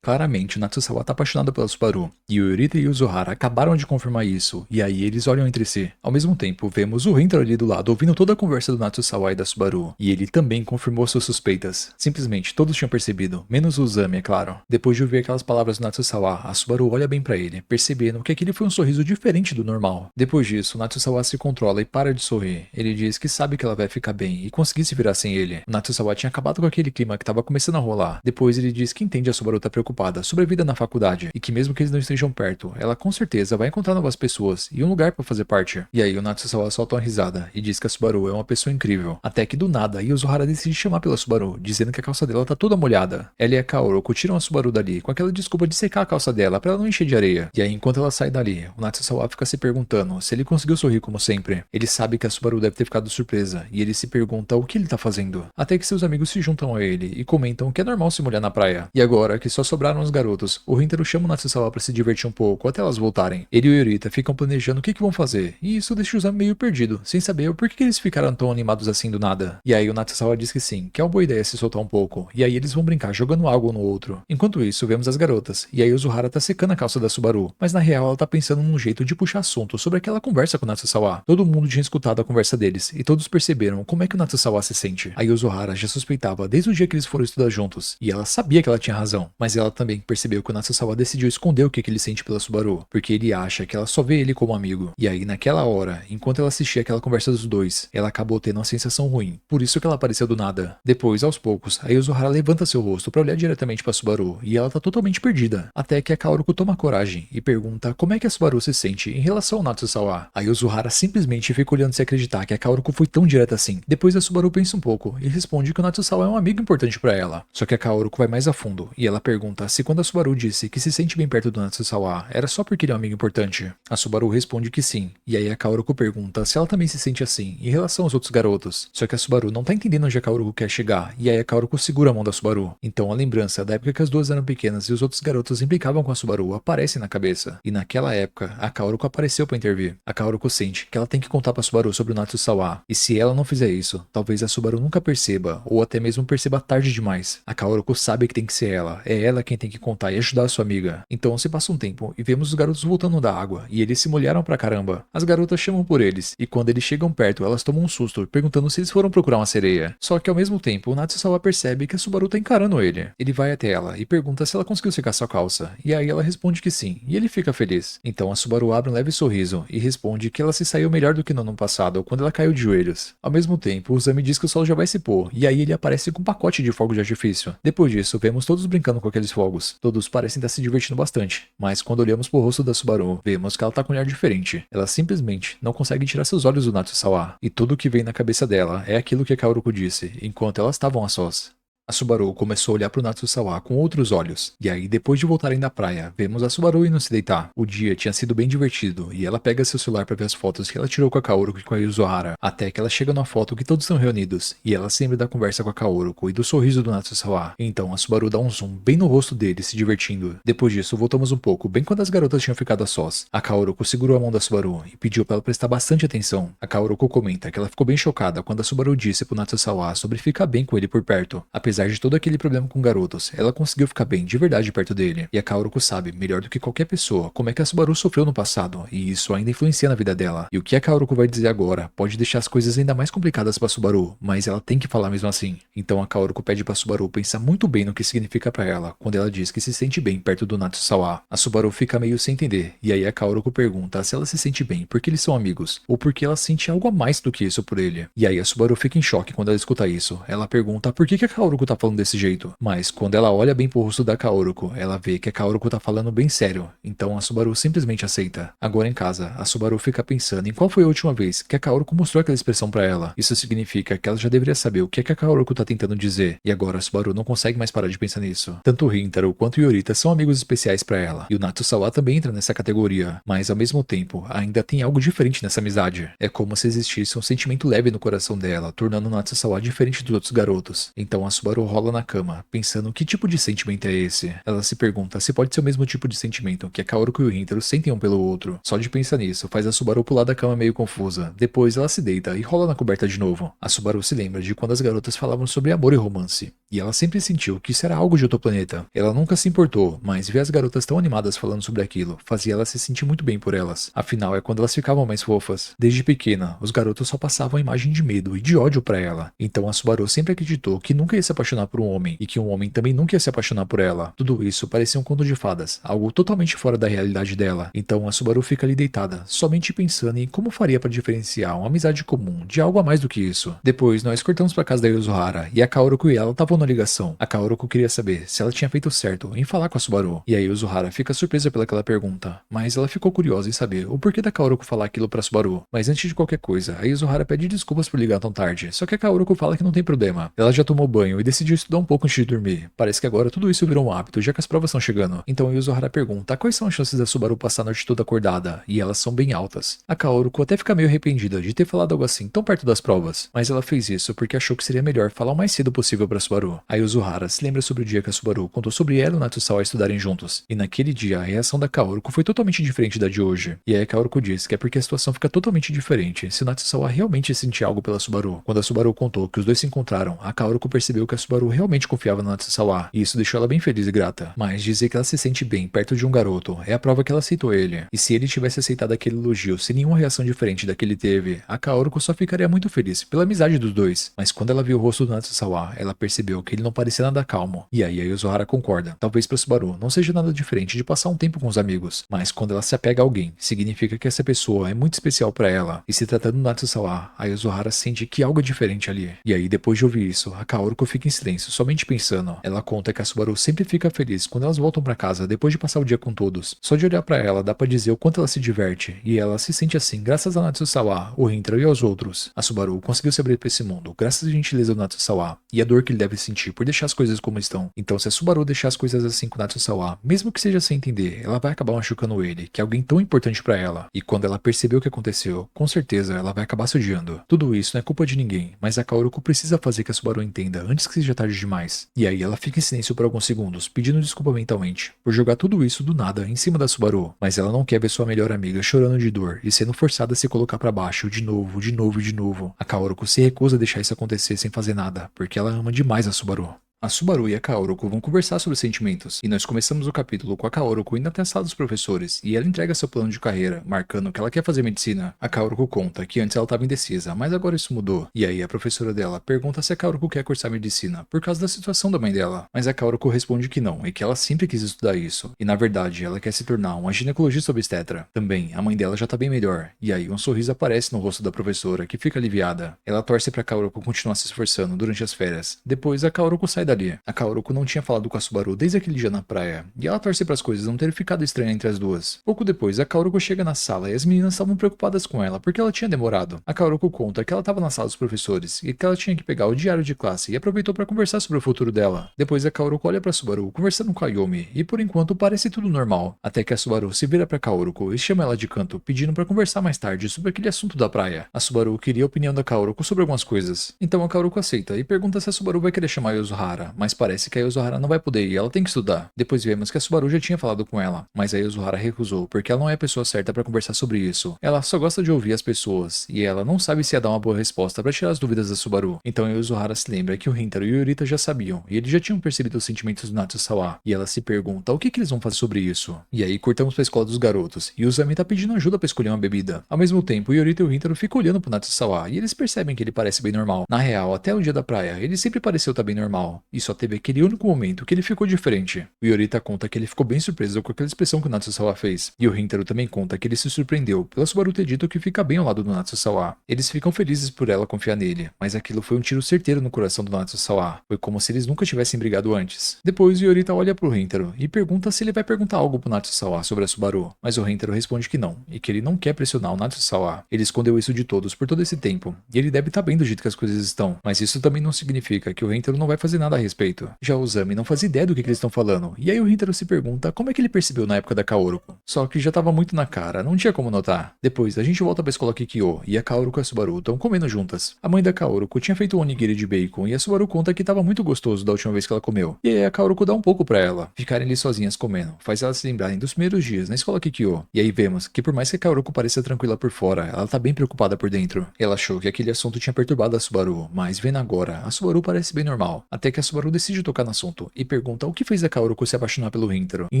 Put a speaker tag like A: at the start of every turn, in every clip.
A: Claramente, o Natsusawa tá apaixonado pela Subaru, e o Yurita e o Uzuhara acabaram de confirmar isso, e aí eles olham entre si. Ao mesmo tempo, vemos o Rintaro ali do lado ouvindo toda a conversa do Natsusawa e da Subaru, e ele também confirmou suas suspeitas. Simplesmente todos tinham percebido, menos o Uzami, é claro. Depois de ouvir aquelas palavras do Natsusawa, a Subaru olha bem pra ele, percebendo que aquele foi um sorriso diferente do normal. Depois disso, o Natsusawa se controla e para de sorrir. Ele diz que sabe que ela vai ficar bem e conseguir se virar sem ele. O Natsusawa tinha acabado com aquele clima que tava começando a rolar. Depois ele diz que entende a Subaru tá preocupada sobre a vida na faculdade e que mesmo que eles não estejam perto, ela com certeza vai encontrar novas pessoas e um lugar pra fazer parte. E aí o Natsusawa solta uma risada e diz que a Subaru é uma pessoa incrível. Até que do nada, Yuzuhara decide chamar pela Subaru, dizendo que a calça dela tá toda molhada. Ela e a Kaoroko tiram a Subaru dali com aquela desculpa de secar a calça dela pra ela não encher de areia. E aí enquanto ela sai dali, o Natsusawa fica se perguntando se ele conseguiu sorrir como sempre. Ele sabe que a Subaru deve ter ficado surpresa e ele se pergunta o que ele tá fazendo. Até que seus amigos se juntam a ele e comentam que é normal se molhar na praia. E agora que só sobraram os garotos, o Rintaro chama o Natsusawa pra se divertir um pouco até elas voltarem. Ele e o Yurita ficam planejando o que vão fazer, e isso deixa o Uzami meio perdido, sem saber o porquê que eles ficaram tão animados assim do nada. E aí o Natsusawa diz que sim, que é uma boa ideia se soltar um pouco, e aí eles vão brincar jogando algo no outro. Enquanto isso, vemos as garotas, e aí o Uzuhara tá secando a calça da Subaru, mas na real ela tá pensando num jeito de puxar assunto sobre aquela conversa com o Natsusawa. Todo mundo tinha escutado a conversa deles, e todos perceberam como é que o Natsusawa se sente. Aí o Uzuhara já suspeitava desde o dia que eles foram estudar juntos, e ela sabia que ela tinha razão, mas ela também percebeu que o Natsusawa decidiu esconder o que ele sente pela Subaru, porque ele acha que ela só vê ele como amigo. E aí naquela hora, enquanto ela assistia aquela conversa dos dois, ela acabou tendo uma sensação ruim, por isso que ela apareceu do nada. Depois, aos poucos, a Yuzuhara levanta seu rosto pra olhar diretamente pra Subaru, e ela tá totalmente perdida. Até que a Kaoruko toma coragem e pergunta como é que a Subaru se sente em relação ao Natsusawa. A Yuzuhara simplesmente fica olhando sem acreditar que a Kaoruko foi tão direta assim. Depois a Subaru pensa um pouco e responde que o Natsusawa é um amigo importante pra ela. Só que a Kaoruko vai mais a fundo, e ela pergunta se quando a Subaru disse que se sente bem perto do Natsusawa era só porque ele é um amigo importante. A Subaru responde que sim, e aí a Kaoruko pergunta se ela também se sente assim em relação aos outros garotos. Só que a Subaru não tá entendendo onde a Kaoruko quer chegar, e aí a Kaoruko segura a mão da Subaru. Então a lembrança da época que as duas eram pequenas e os outros garotos implicavam com a Subaru aparece na cabeça. E naquela época, a Kaoruko apareceu pra intervir. A Kaoruko sente que ela tem que contar pra Subaru sobre o Natsusawa, e se ela não fizer isso, talvez a Subaru nunca perceba, ou até mesmo perceba tarde demais. A Kaoruko sabe que tem que ser ela, é ela quem tem que contar e ajudar a sua amiga. Então se passa um tempo e vemos os garotos voltando da água, e eles se molharam pra caramba. As garotas chamam por eles, e quando eles chegam perto, elas tomam um susto, perguntando se eles foram procurar uma sereia. Só que ao mesmo tempo, o Natsusawa percebe que a Subaru tá encarando ele. Ele vai até ela e pergunta se ela conseguiu secar sua calça, e aí ela responde que sim, e ele fica feliz. Então a Subaru abre um leve sorriso e responde que ela se saiu melhor do que no ano passado, quando ela caiu de joelhos. Ao mesmo tempo, o Uzami diz que o sol já vai se pôr, e aí ele aparece com um pacote de fogos de artifício. Depois disso, vemos todos brincando com aqueles fogos. Todos parecem estar se divertindo bastante, mas quando olhamos pro rosto da Subaru, vemos que ela tá com um olhar diferente. Ela simplesmente não consegue tirar seus olhos do Natsusawa, e tudo que vem na cabeça dela é aquilo que a Kaoruko disse, enquanto elas estavam a sós. A Subaru começou a olhar pro Natsusawa com outros olhos, e aí depois de voltarem da praia, vemos a Subaru indo se deitar. O dia tinha sido bem divertido, e ela pega seu celular para ver as fotos que ela tirou com a Kaoruko e com a Yuzuhara, até que ela chega numa foto que todos estão reunidos, e ela se lembra da conversa com a Kaoruko e do sorriso do Natsusawa. Então a Subaru dá um zoom bem no rosto dele, se divertindo. Depois disso, voltamos um pouco, bem quando as garotas tinham ficado a sós. A Kaoruko segurou a mão da Subaru e pediu para ela prestar bastante atenção. A Kaoruko comenta que ela ficou bem chocada quando a Subaru disse pro Natsusawa sobre ficar bem com ele por perto. Apesar de todo aquele problema com garotos, ela conseguiu ficar bem de verdade perto dele. E a Kaoruko sabe, melhor do que qualquer pessoa, como é que a Subaru sofreu no passado, e isso ainda influencia na vida dela. E o que a Kaoruko vai dizer agora pode deixar as coisas ainda mais complicadas pra Subaru, mas ela tem que falar mesmo assim. Então a Kaoruko pede pra Subaru pensar muito bem no que significa pra ela, quando ela diz que se sente bem perto do Natsusawa. A Subaru fica meio sem entender, e aí a Kaoruko pergunta se ela se sente bem porque eles são amigos, ou porque ela sente algo a mais do que isso por ele. E aí a Subaru fica em choque quando ela escuta isso. Ela pergunta por que a Kaoruko tá falando desse jeito, mas quando ela olha bem pro rosto da Kaoruko, ela vê que a Kaoruko tá falando bem sério, então a Subaru simplesmente aceita. Agora em casa, a Subaru fica pensando em qual foi a última vez que a Kaoruko mostrou aquela expressão pra ela. Isso significa que ela já deveria saber o que é que a Kaoruko tá tentando dizer, e agora a Subaru não consegue mais parar de pensar nisso. Tanto o Rintaro quanto o Yorita são amigos especiais pra ela, e o Natsusawa também entra nessa categoria, mas ao mesmo tempo, ainda tem algo diferente nessa amizade. É como se existisse um sentimento leve no coração dela, tornando o Natsusawa diferente dos outros garotos. Então a Subaru Subaru rola na cama, pensando que tipo de sentimento é esse. Ela se pergunta se pode ser o mesmo tipo de sentimento que a Kaoruko e o Rintaro sentem um pelo outro. Só de pensar nisso, faz a Subaru pular da cama meio confusa. Depois ela se deita e rola na coberta de novo. A Subaru se lembra de quando as garotas falavam sobre amor e romance, e ela sempre sentiu que isso era algo de outro planeta. Ela nunca se importou, mas ver as garotas tão animadas falando sobre aquilo fazia ela se sentir muito bem por elas. Afinal, é quando elas ficavam mais fofas. Desde pequena, os garotos só passavam a imagem de medo e de ódio pra ela. Então a Subaru sempre acreditou que nunca ia se apaixonar por um homem, e que um homem também nunca ia se apaixonar por ela. Tudo isso parecia um conto de fadas, algo totalmente fora da realidade dela. Então a Subaru fica ali deitada, somente pensando em como faria para diferenciar uma amizade comum de algo a mais do que isso. Depois nós cortamos pra casa da Yuzuhara, e a Kaoruko e ela estavam na ligação. A Kaoruko queria saber se ela tinha feito certo em falar com a Subaru, e a Yuzuhara fica surpresa pelaquela pergunta, mas ela ficou curiosa em saber o porquê da Kaoruko falar aquilo pra Subaru. Mas antes de qualquer coisa, a Yuzuhara pede desculpas por ligar tão tarde, só que a Kaoruko fala que não tem problema. Ela já tomou banho e decidiu estudar um pouco antes de dormir. Parece que agora tudo isso virou um hábito, já que as provas estão chegando. Então a Yuzuhara pergunta quais são as chances da Subaru passar a noite toda acordada, e elas são bem altas. A Kaoruko até fica meio arrependida de ter falado algo assim tão perto das provas, mas ela fez isso porque achou que seria melhor falar o mais cedo possível pra Subaru. A Yuzuhara se lembra sobre o dia que a Subaru contou sobre ela e o Natsusawa estudarem juntos, e naquele dia a reação da Kaoruko foi totalmente diferente da de hoje. E aí a Kaoruko diz que é porque a situação fica totalmente diferente se o Natsusawa realmente sentir algo pela Subaru. Quando a Subaru contou que os dois se encontraram, a Kaoruko percebeu que a Subaru realmente confiava no Natsusawa, e isso deixou ela bem feliz e grata. Mas dizer que ela se sente bem perto de um garoto é a prova que ela aceitou ele. E se ele tivesse aceitado aquele elogio sem nenhuma reação diferente da que ele teve, a Kaoruko só ficaria muito feliz pela amizade dos dois. Mas quando ela viu o rosto do Natsusawa, ela percebeu que ele não parecia nada calmo. E aí a Yuzuhara concorda. Talvez pra Subaru não seja nada diferente de passar um tempo com os amigos, mas quando ela se apega a alguém, significa que essa pessoa é muito especial pra ela. E se tratando do Natsusawa, a Yuzuhara sente que algo é diferente ali. E aí depois de ouvir isso, a Kaoruko fica em silêncio, somente pensando. Ela conta que a Subaru sempre fica feliz quando elas voltam pra casa depois de passar o dia com todos. Só de olhar pra ela dá pra dizer o quanto ela se diverte, e ela se sente assim graças a Natsusawa, o Rintaro e aos outros. A Subaru conseguiu se abrir pra esse mundo graças à gentileza do Natsusawa e a dor que ele deve sentir por deixar as coisas como estão. Então se a Subaru deixar as coisas assim com o Natsusawa, mesmo que seja sem entender, ela vai acabar machucando ele, que é alguém tão importante pra ela. E quando ela percebeu o que aconteceu, com certeza ela vai acabar se odiando. Tudo isso não é culpa de ninguém, mas a Kaoruko precisa fazer que a Subaru entenda antes que seja tarde demais. E aí ela fica em silêncio por alguns segundos, pedindo desculpa mentalmente por jogar tudo isso do nada em cima da Subaru. Mas ela não quer ver sua melhor amiga chorando de dor e sendo forçada a se colocar pra baixo de novo, de novo e de novo. A Kaoruko se recusa a deixar isso acontecer sem fazer nada, porque ela ama demais a Subaru. A Subaru e a Kaoruko vão conversar sobre sentimentos, e nós começamos o capítulo com a Kaoruko indo até a sala dos professores, e ela entrega seu plano de carreira, marcando que ela quer fazer medicina. A Kaoruko conta que antes ela estava indecisa, mas agora isso mudou. E aí a professora dela pergunta se a Kaoruko quer cursar medicina, por causa da situação da mãe dela. Mas a Kaoruko responde que não, e que ela sempre quis estudar isso, e na verdade ela quer se tornar uma ginecologista obstetra. Também, a mãe dela já tá bem melhor, e aí um sorriso aparece no rosto da professora, que fica aliviada. Ela torce pra Kaoruko continuar se esforçando durante as férias. Depois a Kaoruko sai dali. A Kaoruko não tinha falado com a Subaru desde aquele dia na praia, e ela torce para as coisas não terem ficado estranhas entre as duas. Pouco depois, a Kaoruko chega na sala e as meninas estavam preocupadas com ela porque ela tinha demorado. A Kaoruko conta que ela estava na sala dos professores e que ela tinha que pegar o diário de classe e aproveitou para conversar sobre o futuro dela. Depois a Kaoruko olha para Subaru conversando com a Yomi e por enquanto parece tudo normal, até que a Subaru se vira para Kaoruko e chama ela de canto, pedindo para conversar mais tarde sobre aquele assunto da praia. A Subaru queria a opinião da Kaoruko sobre algumas coisas, então a Kaoruko aceita e pergunta se a Subaru vai querer chamar a Yuzuhara, mas parece que a Yuzuhara não vai poder ir, ela tem que estudar. Depois vemos que a Subaru já tinha falado com ela, mas a Yuzuhara recusou, porque ela não é a pessoa certa para conversar sobre isso. Ela só gosta de ouvir as pessoas, e ela não sabe se ia dar uma boa resposta para tirar as dúvidas da Subaru. Então a Yuzuhara se lembra que o Rintaro e o Yurita já sabiam, e eles já tinham percebido os sentimentos do Natsusawa, e ela se pergunta o que eles vão fazer sobre isso. E aí cortamos pra escola dos garotos, e o Uzami tá pedindo ajuda para escolher uma bebida. Ao mesmo tempo, o Yurita e o Rintaro ficam olhando pro Natsusawa, e eles percebem que ele parece bem normal. Na real, até o dia da praia, ele sempre pareceu estar bem normal, e só teve aquele único momento que ele ficou diferente. O Yorita conta que ele ficou bem surpreso com aquela expressão que o Natsusawa fez, e o Rintaro também conta que ele se surpreendeu pela Subaru ter dito que fica bem ao lado do Natsusawa. Eles ficam felizes por ela confiar nele, mas aquilo foi um tiro certeiro no coração do Natsusawa. Foi como se eles nunca tivessem brigado antes. Depois o Yorita olha pro Rintaro e pergunta se ele vai perguntar algo pro Natsusawa sobre a Subaru, mas o Rintaro responde que não, e que ele não quer pressionar o Natsusawa. Ele escondeu isso de todos por todo esse tempo, e ele deve estar bem do jeito que as coisas estão, mas isso também não significa que o Rintaro não vai fazer nada a respeito. Já o Uzami não fazia ideia do que eles estão falando, e aí o Hintaro se pergunta como é que ele percebeu na época da Kaoruko. Só que já tava muito na cara, não tinha como notar. Depois, a gente volta pra escola Kikyo, e a Kaoruko e a Subaru estão comendo juntas. A mãe da Kaoruko tinha feito um onigiri de bacon, e a Subaru conta que tava muito gostoso da última vez que ela comeu. E aí a Kaoruko dá um pouco pra ela. Ficarem ali sozinhas comendo, faz elas se lembrarem dos primeiros dias na escola Kikyo. E aí vemos que por mais que a Kaoruko pareça tranquila por fora, ela tá bem preocupada por dentro. Ela achou que aquele assunto tinha perturbado a Subaru, mas vendo agora, a Subaru parece bem normal. Até que a Subaru decide tocar no assunto e pergunta o que fez a Kaoruko se apaixonar pelo Hintaro. Em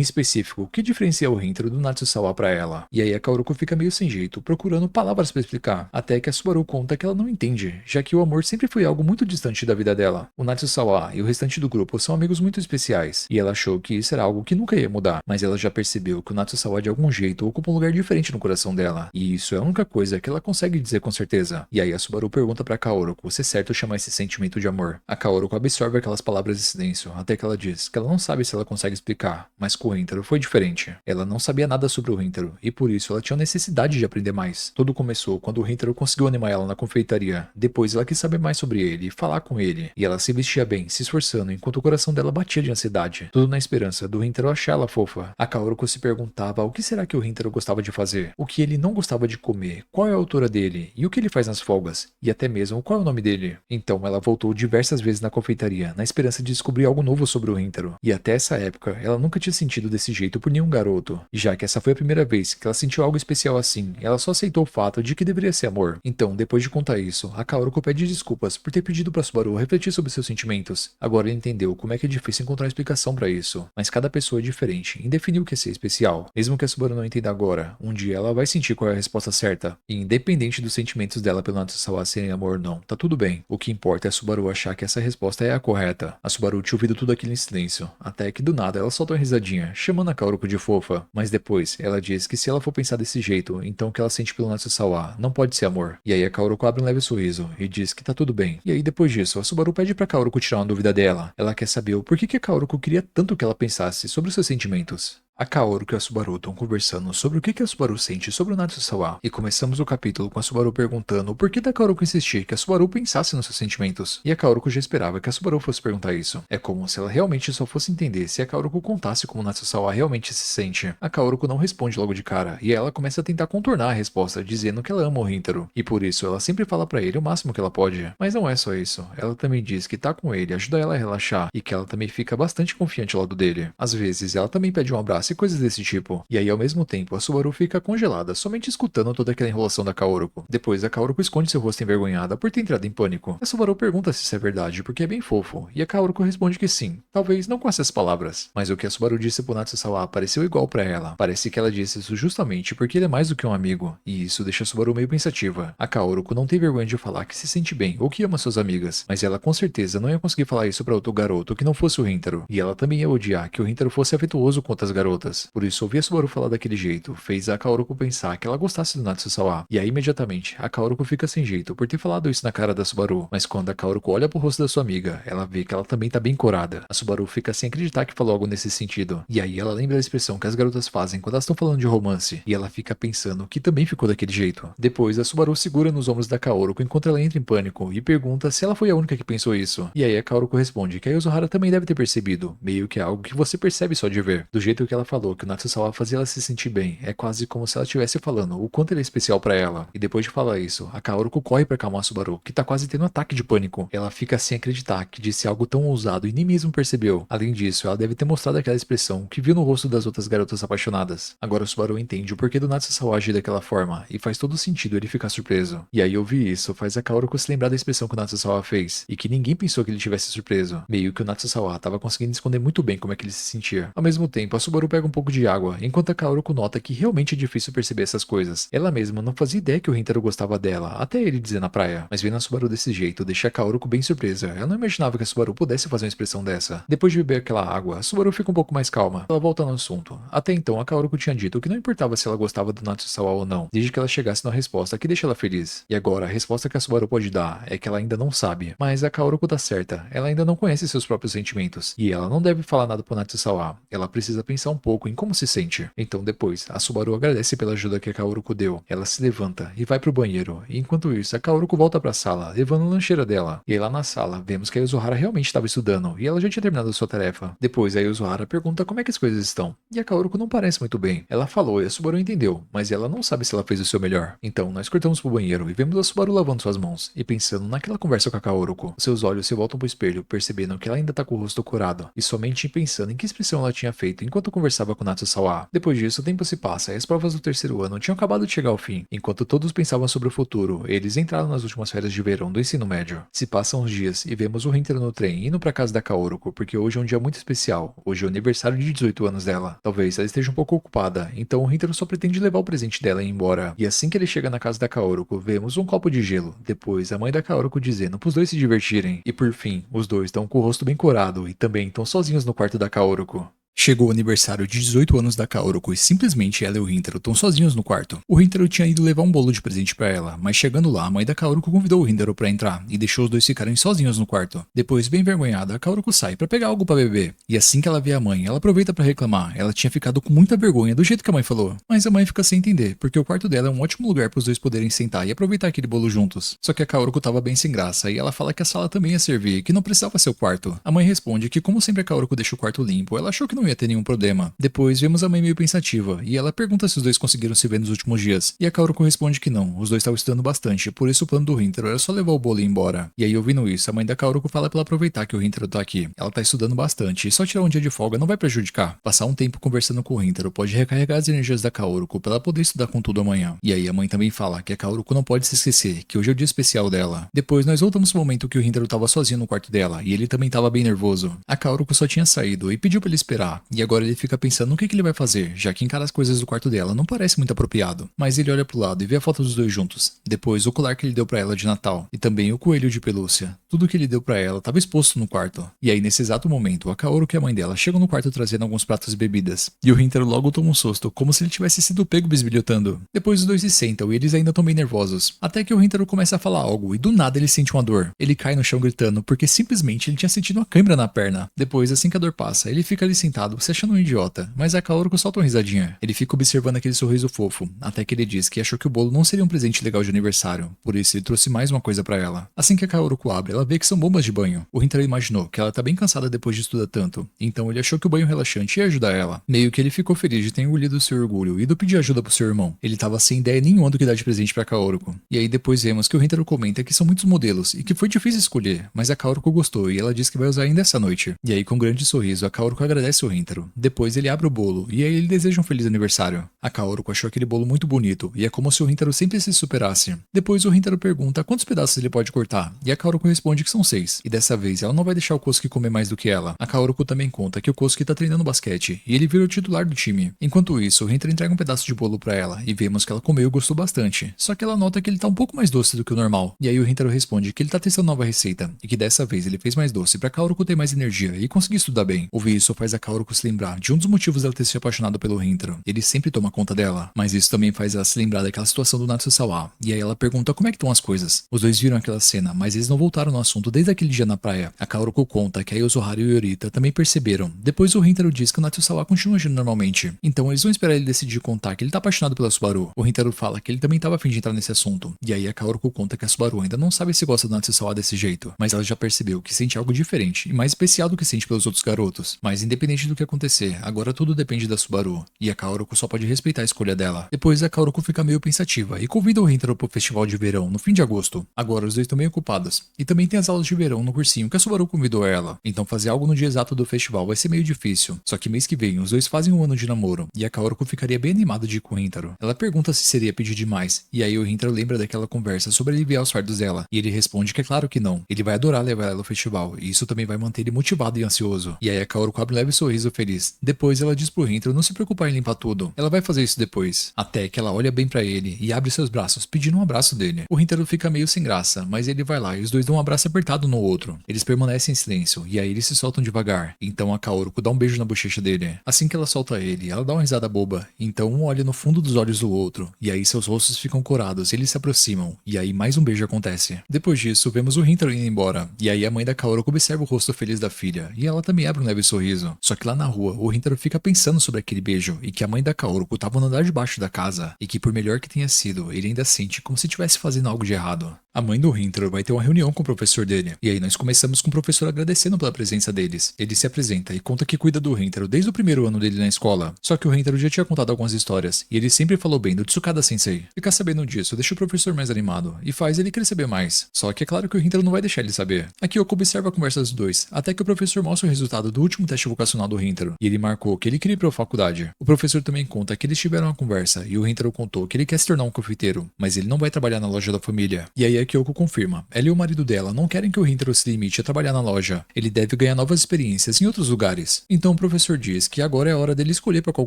A: específico, o que diferencia o Hintaro do Natsusawa pra ela. E aí a Kaoruko fica meio sem jeito, procurando palavras pra explicar. Até que a Subaru conta que ela não entende, já que o amor sempre foi algo muito distante da vida dela. O Natsusawa e o restante do grupo são amigos muito especiais, e ela achou que isso era algo que nunca ia mudar. Mas ela já percebeu que o Natsusawa de algum jeito ocupa um lugar diferente no coração dela. E isso é a única coisa que ela consegue dizer com certeza. E aí a Subaru pergunta pra Kaoruko se é certo chamar esse sentimento de amor. A Kaoruko absorve aquelas palavras em silêncio, até que ela diz que ela não sabe se ela consegue explicar, mas com o Hintaro foi diferente. Ela não sabia nada sobre o Hintaro, e por isso ela tinha necessidade de aprender mais. Tudo começou quando o Hintaro conseguiu animar ela na confeitaria. Depois ela quis saber mais sobre ele e falar com ele. E ela se vestia bem, se esforçando, enquanto o coração dela batia de ansiedade. Tudo na esperança do Hintaro achar ela fofa. A Kaoruko se perguntava o que será que o Hintaro gostava de fazer, o que ele não gostava de comer, qual é a altura dele, e o que ele faz nas folgas, e até mesmo qual é o nome dele. Então ela voltou diversas vezes na confeitaria, na esperança de descobrir algo novo sobre o Hintaro. E até essa época, ela nunca tinha sentido desse jeito por nenhum garoto. Já que essa foi a primeira vez que ela sentiu algo especial assim, ela só aceitou o fato de que deveria ser amor. Então, depois de contar isso, a Kaoruko pede desculpas por ter pedido pra Subaru refletir sobre seus sentimentos. Agora ele entendeu como é que é difícil encontrar uma explicação pra isso, mas cada pessoa é diferente em definir o que é ser especial. Mesmo que a Subaru não entenda agora, um dia ela vai sentir qual é a resposta certa. E independente dos sentimentos dela pelo Natsusawa serem amor ou não, tá tudo bem. O que importa é a Subaru achar que essa resposta é a correta. A Subaru tinha ouvido tudo aquilo em silêncio, até que do nada ela solta uma risadinha, chamando a Kaoruko de fofa. Mas depois, ela diz que se ela for pensar desse jeito, então o que ela sente pelo Natsusawa não pode ser amor. E aí a Kaoruko abre um leve sorriso e diz que tá tudo bem. E aí depois disso, a Subaru pede pra Kaoruko tirar uma dúvida dela. Ela quer saber o porquê que a Kaoruko queria tanto que ela pensasse sobre os seus sentimentos. A Kaoruko e a Subaru estão conversando sobre o que a Subaru sente sobre o Natsusawa, e começamos o capítulo com a Subaru perguntando o porquê da Kaoruko insistir que a Subaru pensasse nos seus sentimentos, e a Kaoruko já esperava que a Subaru fosse perguntar isso. É como se ela realmente só fosse entender se a Kaoruko contasse como o Natsusawa realmente se sente. A Kaoruko não responde logo de cara, e ela começa a tentar contornar a resposta, dizendo que ela ama o Hintaro, e por isso ela sempre fala pra ele o máximo que ela pode. Mas não é só isso, ela também diz que tá com ele ajuda ela a relaxar, e que ela também fica bastante confiante ao lado dele. Às vezes ela também pede um abraço e coisas desse tipo. E aí ao mesmo tempo a Subaru fica congelada, somente escutando toda aquela enrolação da Kaoruko. Depois a Kaoruko esconde seu rosto envergonhada por ter entrado em pânico. A Subaru pergunta se isso é verdade, porque é bem fofo, e a Kaoruko responde que sim, talvez não com essas palavras. Mas o que a Subaru disse pro Natsusawa pareceu igual pra ela. Parece que ela disse isso justamente porque ele é mais do que um amigo, e isso deixa a Subaru meio pensativa. A Kaoruko não tem vergonha de falar que se sente bem ou que ama suas amigas, mas ela com certeza não ia conseguir falar isso pra outro garoto que não fosse o Hintaro, e ela também ia odiar que o Hintaro fosse afetuoso com outras garotas. Por isso, ouvir a Subaru falar daquele jeito fez a Kaoruko pensar que ela gostasse do Natsusawa. E aí, imediatamente, a Kaoruko fica sem jeito por ter falado isso na cara da Subaru. Mas quando a Kaoruko olha pro rosto da sua amiga, ela vê que ela também tá bem corada. A Subaru fica sem acreditar que falou algo nesse sentido. E aí ela lembra da expressão que as garotas fazem quando elas estão falando de romance. E ela fica pensando que também ficou daquele jeito. Depois, a Subaru segura nos ombros da Kaoruko enquanto ela entra em pânico e pergunta se ela foi a única que pensou isso. E aí a Kaoruko responde que a Yuzuhara também deve ter percebido. Meio que é algo que você percebe só de ver. Do jeito que ela falou que o Natsusawa fazia ela se sentir bem, é quase como se ela estivesse falando o quanto ele é especial pra ela. E depois de falar isso, a Kaoruko corre pra acalmar a Subaru, que tá quase tendo um ataque de pânico. Ela fica sem acreditar que disse algo tão ousado e nem mesmo percebeu. Além disso, ela deve ter mostrado aquela expressão que viu no rosto das outras garotas apaixonadas. Agora o Subaru entende o porquê do Natsusawa agir daquela forma, e faz todo sentido ele ficar surpreso. E aí ouvir isso faz a Kaoruko se lembrar da expressão que o Natsusawa fez, e que ninguém pensou que ele tivesse surpreso. Meio que o Natsusawa tava conseguindo esconder muito bem como é que ele se sentia. Ao mesmo tempo, a Subaru pega um pouco de água, enquanto a Kaoruko nota que realmente é difícil perceber essas coisas. Ela mesma não fazia ideia que o Hintaro gostava dela, até ele dizer na praia. Mas vendo a Subaru desse jeito, deixa a Kaoruko bem surpresa. Ela não imaginava que a Subaru pudesse fazer uma expressão dessa. Depois de beber aquela água, a Subaru fica um pouco mais calma. Ela volta no assunto. Até então, a Kaoruko tinha dito que não importava se ela gostava do Natsusawa ou não, desde que ela chegasse numa resposta que deixa ela feliz. E agora, a resposta que a Subaru pode dar é que ela ainda não sabe. Mas a Kaoruko tá certa. Ela ainda não conhece seus próprios sentimentos. E ela não deve falar nada pro Natsusawa. Ela precisa pensar um pouco em como se sente. Então depois, a Subaru agradece pela ajuda que a Kaoruko deu. Ela se levanta e vai pro banheiro. E enquanto isso, a Kaoruko volta pra sala, levando a lancheira dela. E aí lá na sala, vemos que a Yuzuhara realmente estava estudando, e ela já tinha terminado a sua tarefa. Depois, a Yuzuhara pergunta como é que as coisas estão. E a Kaoruko não parece muito bem. Ela falou e a Subaru entendeu, mas ela não sabe se ela fez o seu melhor. Então, nós cortamos pro banheiro e vemos a Subaru lavando suas mãos, e pensando naquela conversa com a Kaoruko. Seus olhos se voltam pro espelho, percebendo que ela ainda tá com o rosto corado, e somente pensando em que expressão ela tinha feito enquanto conversava com Natsusawa. Depois disso, o tempo se passa e as provas do terceiro ano tinham acabado de chegar ao fim. Enquanto todos pensavam sobre o futuro, eles entraram nas últimas férias de verão do ensino médio. Se passam uns dias e vemos o Rintaro no trem indo pra casa da Kaoruko, porque hoje é um dia muito especial. Hoje é o aniversário de 18 anos dela. Talvez ela esteja um pouco ocupada, então o Rintaro só pretende levar o presente dela e ir embora. E assim que ele chega na casa da Kaoruko, vemos um copo de gelo. Depois, a mãe da Kaoruko dizendo pros dois se divertirem. E por fim, os dois estão com o rosto bem corado e também estão sozinhos no quarto da Kaoruko. Chegou o aniversário de 18 anos da Kaoruko e simplesmente ela e o Rintaro estão sozinhos no quarto. O Rintaro tinha ido levar um bolo de presente pra ela, mas chegando lá, a mãe da Kaoruko convidou o Rintaro pra entrar e deixou os dois ficarem sozinhos no quarto. Depois, bem envergonhada, a Kaoruko sai pra pegar algo pra beber. E assim que ela vê a mãe, ela aproveita pra reclamar. Ela tinha ficado com muita vergonha do jeito que a mãe falou. Mas a mãe fica sem entender, porque o quarto dela é um ótimo lugar pros dois poderem sentar e aproveitar aquele bolo juntos. Só que a Kaoruko tava bem sem graça e ela fala que a sala também ia servir, que não precisava ser o quarto. A mãe responde que como sempre a Kaoruko deixa o quarto limpo, ela achou que não ia ter nenhum problema. Depois vemos a mãe meio pensativa, e ela pergunta se os dois conseguiram se ver nos últimos dias. E a Kaoruko responde que não, os dois estavam estudando bastante, por isso o plano do Rintaro era só levar o bolo e ir embora. E aí ouvindo isso, a mãe da Kaoruko fala pra ela aproveitar que o Rintaro tá aqui. Ela tá estudando bastante, e só tirar um dia de folga não vai prejudicar. Passar um tempo conversando com o Rintaro pode recarregar as energias da Kaoruko pra ela poder estudar com tudo amanhã. E aí a mãe também fala que a Kaoruko não pode se esquecer, que hoje é o dia especial dela. Depois nós voltamos pro momento que o Rintaro tava sozinho no quarto dela, e ele também tava bem nervoso. A Kaoruko só tinha saído e pediu pra ele esperar, e agora ele fica pensando no que ele vai fazer, já que encarar as coisas do quarto dela não parece muito apropriado. Mas ele olha pro lado e vê a foto dos dois juntos. Depois, o colar que ele deu pra ela de Natal. E também o coelho de pelúcia. Tudo que ele deu pra ela estava exposto no quarto. E aí, nesse exato momento, a Kaoruko e a mãe dela chegam no quarto trazendo alguns pratos e bebidas. E o Rintaro logo toma um susto, como se ele tivesse sido pego bisbilhotando. Depois os dois se sentam e eles ainda estão bem nervosos. Até que o Rintaro começa a falar algo e do nada ele sente uma dor. Ele cai no chão gritando porque simplesmente ele tinha sentido uma câimbra na perna. Depois, assim que a dor passa, ele fica ali sentado, se achando um idiota. Mas a Kaoruko solta uma risadinha. Ele fica observando aquele sorriso fofo, até que ele diz que achou que o bolo não seria um presente legal de aniversário, por isso ele trouxe mais uma coisa pra ela. Assim que a Kaoruko abre, ela vê que são bombas de banho. O Rintaro imaginou que ela tá bem cansada depois de estudar tanto, então ele achou que o banho relaxante ia ajudar ela. Meio que ele ficou feliz de ter engolido seu orgulho e de pedir ajuda pro seu irmão. Ele tava sem ideia nenhuma do que dar de presente pra Kaoruko. E aí depois vemos que o Rintaro comenta que são muitos modelos e que foi difícil escolher, mas a Kaoruko gostou e ela diz que vai usar ainda essa noite. E aí com um grande sorriso, a Kaoruko agradece o Rintaro. Depois ele abre o bolo e aí ele deseja um feliz aniversário. A Kaoruko achou aquele bolo muito bonito, e é como se o Rintaro sempre se superasse. Depois o Rintaro pergunta quantos pedaços ele pode cortar, e a Kaoruko responde que são 6, e dessa vez ela não vai deixar o Kosuke comer mais do que ela. A Kaoruko também conta que o Kosuke tá treinando basquete, e ele vira o titular do time. Enquanto isso, o Rintaro entrega um pedaço de bolo pra ela, e vemos que ela comeu e gostou bastante, só que ela nota que ele tá um pouco mais doce do que o normal. E aí o Rintaro responde que ele tá testando nova receita, e que dessa vez ele fez mais doce pra Kaoruko ter mais energia e conseguir estudar bem. Ouvir isso faz a Kaoruko se lembrar de um dos motivos dela ter se apaixonado pelo Rintaro. Ele sempre toma conta dela, mas isso também faz ela se lembrar daquela situação do Natsusawa. E aí ela pergunta como é que estão as coisas. Os dois viram aquela cena, mas eles não voltaram no assunto desde aquele dia na praia. A Kaoruko conta que a Yuzuhara e o Yorita também perceberam. Depois o Rintaro diz que o Natsusawa continua agindo normalmente. Então eles vão esperar ele decidir contar que ele tá apaixonado pela Subaru. O Rintaro fala que ele também tava a fim de entrar nesse assunto. E aí a Kaoruko conta que a Subaru ainda não sabe se gosta do Natsusawa desse jeito, mas ela já percebeu que sente algo diferente e mais especial do que sente pelos outros garotos. Mas independente do que acontecer, agora tudo depende da Subaru. E a Kaoruko só pode respeitar a escolha dela. Depois a Kaoruko fica meio pensativa e convida o Rintaro pro festival de verão no fim de agosto. Agora os dois estão meio ocupados. E também tem as aulas de verão no cursinho que a Subaru convidou ela. Então fazer algo no dia exato do festival vai ser meio difícil. Só que mês que vem os dois fazem um ano de namoro. E a Kaoruko ficaria bem animada de ir com o Rintaro. Ela pergunta se seria pedir demais. E aí o Rintaro lembra daquela conversa sobre aliviar os fardos dela. E ele responde que é claro que não. Ele vai adorar levar ela ao festival. E isso também vai manter ele motivado e ansioso. E aí a Kaoruko abre um leve sorriso feliz. Depois ela diz pro Rintaro não se preocupar em limpar tudo. Ela vai fazer isso depois. Até que ela olha bem pra ele e abre seus braços, pedindo um abraço dele. O Rintaro fica meio sem graça, mas ele vai lá e os dois dão um abraço apertado no outro. Eles permanecem em silêncio, e aí eles se soltam devagar. Então a Kaoruko dá um beijo na bochecha dele. Assim que ela solta ele, ela dá uma risada boba. Então um olha no fundo dos olhos do outro, e aí seus rostos ficam corados e eles se aproximam. E aí mais um beijo acontece. Depois disso, vemos o Rintaro indo embora. E aí a mãe da Kaoruko observa o rosto feliz da filha, e ela também abre um leve sorriso. Só que que lá na rua, o Rintaro fica pensando sobre aquele beijo e que a mãe da Kaoruko tava no andar de baixo da casa e que por melhor que tenha sido, ele ainda sente como se estivesse fazendo algo de errado. A mãe do Rintaro vai ter uma reunião com o professor dele, e aí nós começamos com o professor agradecendo pela presença deles. Ele se apresenta e conta que cuida do Rintaro desde o primeiro ano dele na escola. Só que o Rintaro já tinha contado algumas histórias, e ele sempre falou bem do Tsukada Sensei. Ficar sabendo disso deixa o professor mais animado, e faz ele querer saber mais. Só que é claro que o Rintaro não vai deixar ele saber. A Kyoko observa a conversa dos dois, até que o professor mostra o resultado do último teste vocacional do Rintaro, e ele marcou que ele queria ir pra faculdade. O professor também conta que eles tiveram uma conversa, e o Rintaro contou que ele quer se tornar um confeiteiro, mas ele não vai trabalhar na loja da família. E aí a Kyoko confirma. Ela e o marido dela não querem que o Rintaro se limite a trabalhar na loja. Ele deve ganhar novas experiências em outros lugares. Então o professor diz que agora é a hora dele escolher para qual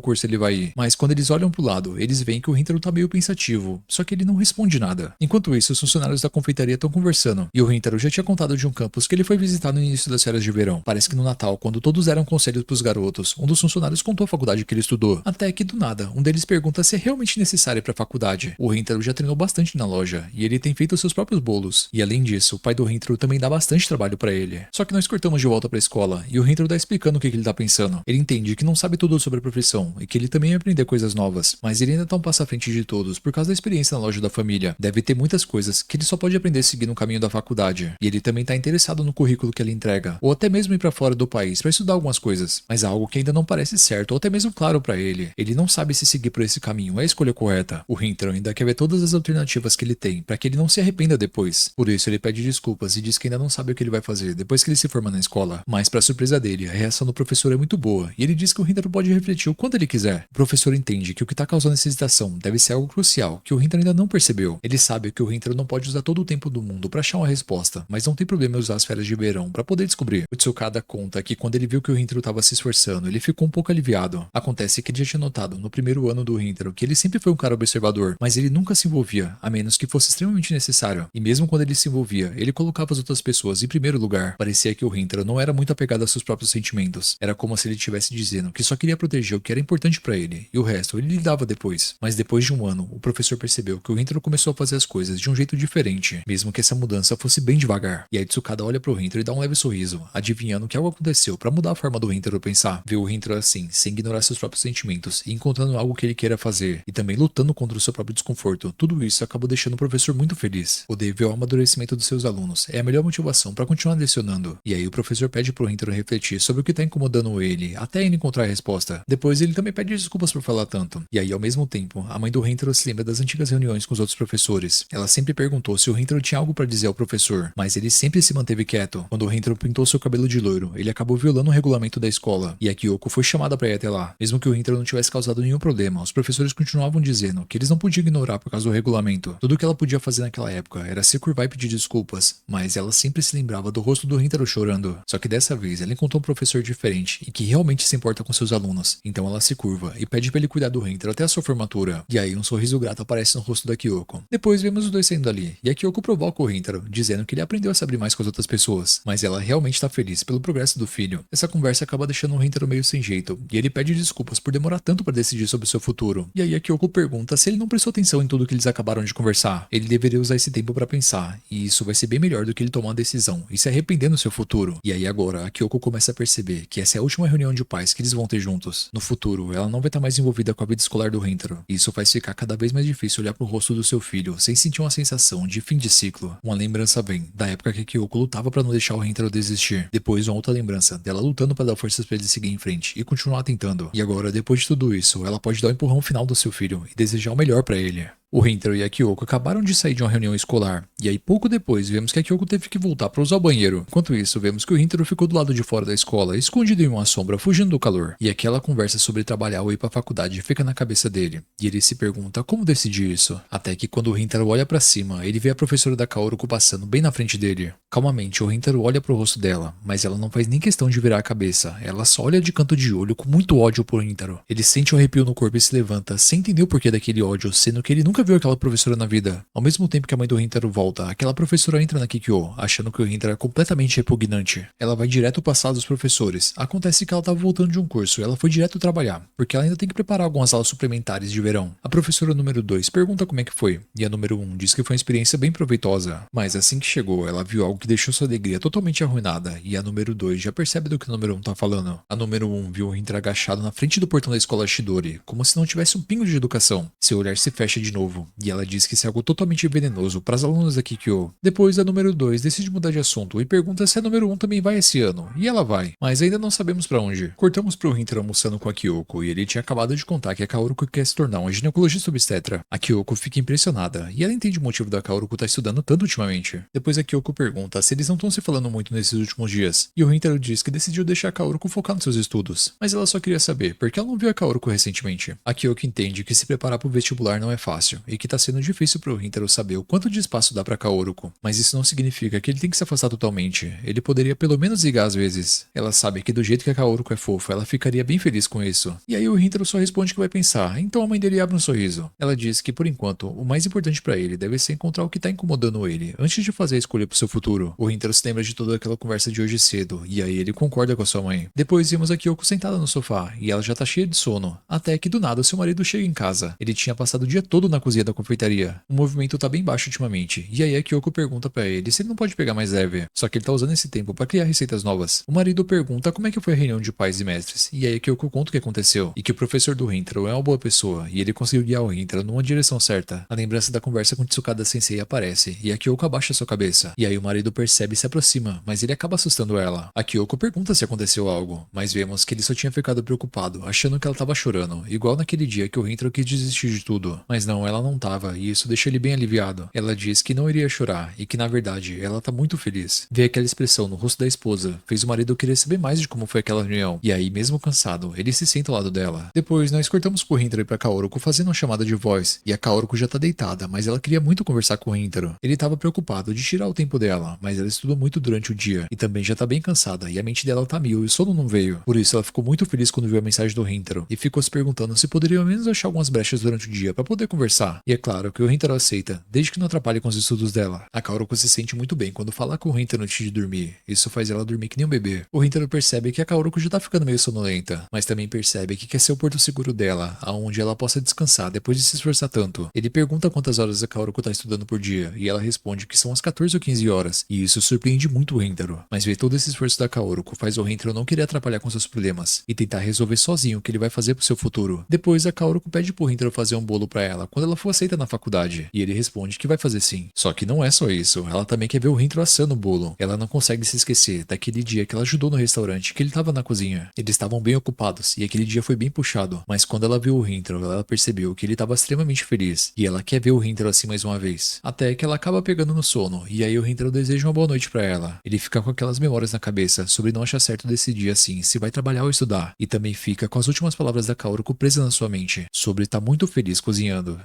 A: curso ele vai ir. Mas quando eles olham pro lado, eles veem que o Rintaro tá meio pensativo. Só que ele não responde nada. Enquanto isso, os funcionários da confeitaria estão conversando. E o Rintaro já tinha contado de um campus que ele foi visitar no início das férias de verão. Parece que no Natal, quando todos deram conselhos pros garotos, um dos funcionários contou a faculdade que ele estudou. Até que do nada, um deles pergunta se é realmente necessário ir pra faculdade. O Rintaro já treinou bastante na loja e ele tem feito seus próprios bolos. E além disso, o pai do Rintaro também dá bastante trabalho pra ele. Só que nós cortamos de volta pra escola e o Rintaro tá explicando o que ele tá pensando. Ele entende que não sabe tudo sobre a profissão e que ele também vai aprender coisas novas, mas ele ainda tá um passo à frente de todos por causa da experiência na loja da família. Deve ter muitas coisas que ele só pode aprender seguindo o caminho da faculdade. E ele também tá interessado no currículo que ela entrega, ou até mesmo ir pra fora do país pra estudar algumas coisas, mas algo que ainda não parece certo ou até mesmo claro pra ele. Ele não sabe se seguir por esse caminho é a escolha correta. O Rintaro ainda quer ver todas as alternativas que ele tem pra que ele não se arrependa depois. Por isso ele pede desculpas e diz que ainda não sabe o que ele vai fazer depois que ele se forma na escola. Mas pra surpresa dele, a reação do professor é muito boa e ele diz que o Rintaro pode refletir o quanto ele quiser. O professor entende que o que tá causando essa hesitação deve ser algo crucial que o Rintaro ainda não percebeu. Ele sabe que o Rintaro não pode usar todo o tempo do mundo pra achar uma resposta, mas não tem problema em usar as férias de verão pra poder descobrir. O Tsukada conta que quando ele viu que o Rintaro tava se esforçando, ele ficou um pouco aliviado. Acontece que ele já tinha notado no primeiro ano do Rintaro que ele sempre foi um cara observador, mas ele nunca se envolvia, a menos que fosse extremamente necessário. E mesmo quando ele se envolvia, ele colocava as outras pessoas em primeiro lugar. Parecia que o Rintaro não era muito apegado aos seus próprios sentimentos. Era como se ele estivesse dizendo que só queria proteger o que era importante pra ele, e o resto ele lidava depois. Mas depois de um ano, o professor percebeu que o Rintaro começou a fazer as coisas de um jeito diferente, mesmo que essa mudança fosse bem devagar. E aí Tsukada olha pro Rintaro e dá um leve sorriso, adivinhando que algo aconteceu pra mudar a forma do Rintaro pensar. Ver o Rintaro assim, sem ignorar seus próprios sentimentos, e encontrando algo que ele queira fazer, e também lutando contra o seu próprio desconforto. Tudo isso acabou deixando o professor muito feliz. Poder ver o amadurecimento dos seus alunos é a melhor motivação pra continuar lecionando. E aí o professor pede pro Rintaro refletir sobre o que tá incomodando ele, até ele encontrar a resposta. Depois ele também pede desculpas por falar tanto. E aí ao mesmo tempo, a mãe do Rintaro se lembra das antigas reuniões com os outros professores. Ela sempre perguntou se o Rintaro tinha algo pra dizer ao professor, mas ele sempre se manteve quieto. Quando o Rintaro pintou seu cabelo de loiro, ele acabou violando o regulamento da escola, e a Kyoko foi chamada pra ir até lá. Mesmo que o Rintaro não tivesse causado nenhum problema, os professores continuavam dizendo que eles não podiam ignorar por causa do regulamento. Tudo o que ela podia fazer naquela época era se curvar e pedir desculpas, mas ela sempre se lembrava do rosto do Rintaro chorando. Só que dessa vez ela encontrou um professor diferente e que realmente se importa com seus alunos. Então ela se curva e pede pra ele cuidar do Rintaro até a sua formatura. E aí um sorriso grato aparece no rosto da Kyoko. Depois vemos os dois saindo dali, e a Kyoko provoca o Rintaro, dizendo que ele aprendeu a se abrir mais com as outras pessoas, mas ela realmente tá feliz pelo progresso do filho. Essa conversa acaba deixando o Rintaro meio sem jeito, e ele pede desculpas por demorar tanto pra decidir sobre o seu futuro. E aí a Kyoko pergunta se ele não prestou atenção em tudo que eles acabaram de conversar. Ele deveria usar esse tempo pra pensar, e isso vai ser bem melhor do que ele tomar uma decisão e se arrepender no seu futuro. E aí agora a Kyoko começa a perceber que essa é a última reunião de pais que eles vão ter juntos. No futuro, ela não vai estar mais envolvida com a vida escolar do Rintaro, e isso faz ficar cada vez mais difícil olhar pro rosto do seu filho sem sentir uma sensação de fim de ciclo. Uma lembrança vem da época que a Kyoko lutava pra não deixar o Rintaro desistir. Depois uma outra lembrança dela lutando pra dar forças pra ele seguir em frente e continuar tentando. E agora, depois de tudo isso, ela pode dar o empurrão final do seu filho e desejar o melhor pra ele. O Rintaro e a Kyoko acabaram de sair de uma reunião escolar, e aí pouco depois vemos que a Kyoko teve que voltar para usar o banheiro. Enquanto isso, vemos que o Rintaro ficou do lado de fora da escola, escondido em uma sombra, fugindo do calor. E aquela conversa sobre trabalhar ou ir para a faculdade fica na cabeça dele, e ele se pergunta como decidir isso. Até que quando o Rintaro olha para cima, ele vê a professora da Kaoruko passando bem na frente dele. Calmamente, o Rintaro olha pro rosto dela, mas ela não faz nem questão de virar a cabeça, ela só olha de canto de olho com muito ódio pro Rintaro. Ele sente um arrepio no corpo e se levanta, sem entender o porquê daquele ódio, sendo que ele nunca nunca viu aquela professora na vida. Ao mesmo tempo que a mãe do Rintaro volta, aquela professora entra na Kikyo, achando que o Rintaro é completamente repugnante. Ela vai direto para a sala dos professores. Acontece que ela estava voltando de um curso, ela foi direto trabalhar, porque ela ainda tem que preparar algumas aulas suplementares de verão. A professora número 2 pergunta como é que foi, e a número 1 diz que foi uma experiência bem proveitosa. Mas assim que chegou, ela viu algo que deixou sua alegria totalmente arruinada, e a número 2 já percebe do que a número 1 tá falando. A número 1 viu o Rintaro agachado na frente do portão da escola Shidori, como se não tivesse um pingo de educação. Seu olhar se fecha de novo, e ela diz que isso é algo totalmente venenoso para as alunas da Kikyo. Depois, a número 2 decide mudar de assunto e pergunta se a número 1 também vai esse ano, e ela vai, mas ainda não sabemos para onde. Cortamos pro Rintaro almoçando com a Kyoko, e ele tinha acabado de contar que a Kaoruko quer se tornar uma ginecologista obstetra. A Kyoko fica impressionada, e ela entende o motivo da Kaoruko estar estudando tanto ultimamente. Depois a Kyoko pergunta se eles não estão se falando muito nesses últimos dias, e o Rintaro diz que decidiu deixar a Kaoruko focar nos seus estudos, mas ela só queria saber porque ela não viu a Kaoruko recentemente. A Kyoko entende que se preparar pro vestibular não é fácil, e que tá sendo difícil pro Rintaro saber o quanto de espaço dá pra Kaoruko, mas isso não significa que ele tem que se afastar totalmente, ele poderia pelo menos ligar às vezes. Ela sabe que do jeito que a Kaoruko é fofa, ela ficaria bem feliz com isso. E aí o Rintaro só responde que vai pensar, então a mãe dele abre um sorriso. Ela diz que por enquanto, o mais importante pra ele deve ser encontrar o que tá incomodando ele, antes de fazer a escolha pro seu futuro. O Rintaro se lembra de toda aquela conversa de hoje cedo, e aí ele concorda com a sua mãe. Depois vimos a Kyoko sentada no sofá, e ela já tá cheia de sono, até que do nada seu marido chega em casa. Ele tinha passado o dia todo na cozinha da confeitaria. O movimento tá bem baixo ultimamente, e aí a Kyoko pergunta pra ele se ele não pode pegar mais leve, só que ele tá usando esse tempo pra criar receitas novas. O marido pergunta como é que foi a reunião de pais e mestres, e aí a Kyoko conta o que aconteceu, e que o professor do Rintaro é uma boa pessoa, e ele conseguiu guiar o Rintaro numa direção certa. A lembrança da conversa com Tsukada Sensei aparece, e a Kyoko abaixa sua cabeça, e aí o marido percebe e se aproxima, mas ele acaba assustando ela. A Kyoko pergunta se aconteceu algo, mas vemos que ele só tinha ficado preocupado, achando que ela tava chorando, igual naquele dia que o Rintaro quis desistir de tudo. Mas não, ela não tava, e isso deixou ele bem aliviado. Ela diz que não iria chorar, e que na verdade ela tá muito feliz. Ver aquela expressão no rosto da esposa fez o marido querer saber mais de como foi aquela reunião, e aí mesmo cansado, ele se senta ao lado dela. Depois nós cortamos pro Rintaro e pra Kaoruko fazendo uma chamada de voz, e a Kaoruko já tá deitada, mas ela queria muito conversar com o Rintaro. Ele tava preocupado de tirar o tempo dela, mas ela estudou muito durante o dia, e também já tá bem cansada, e a mente dela tá mil, e o sono não veio. Por isso ela ficou muito feliz quando viu a mensagem do Rintaro, e ficou se perguntando se poderia ao menos achar algumas brechas durante o dia pra poder conversar. E é claro que o Rintaro aceita, desde que não atrapalhe com os estudos dela. A Kaoruko se sente muito bem quando fala com o Rintaro antes de dormir, isso faz ela dormir que nem um bebê. O Rintaro percebe que a Kaoruko já tá ficando meio sonolenta, mas também percebe que quer ser o porto seguro dela, aonde ela possa descansar depois de se esforçar tanto. Ele pergunta quantas horas a Kaoruko tá estudando por dia, e ela responde que são as 14 ou 15 horas, e isso surpreende muito o Rintaro. Mas ver todo esse esforço da Kaoruko faz o Rintaro não querer atrapalhar com seus problemas, e tentar resolver sozinho o que ele vai fazer pro seu futuro. Depois a Kaoruko pede pro Rintaro fazer um bolo pra ela quando ela for aceita na faculdade, e ele responde que vai fazer sim. Só que não é só isso, ela também quer ver o Rintaro assando o bolo. Ela não consegue se esquecer daquele dia que ela ajudou no restaurante, que ele tava na cozinha. Eles estavam bem ocupados, e aquele dia foi bem puxado, mas quando ela viu o Rintaro, ela percebeu que ele tava extremamente feliz, e ela quer ver o Rintaro assim mais uma vez. Até que ela acaba pegando no sono, e aí o Rintaro deseja uma boa noite pra ela. Ele fica com aquelas memórias na cabeça sobre não achar certo decidir assim se vai trabalhar ou estudar, e também fica com as últimas palavras da Kaoruko presas na sua mente, sobre estar muito feliz cozinhando.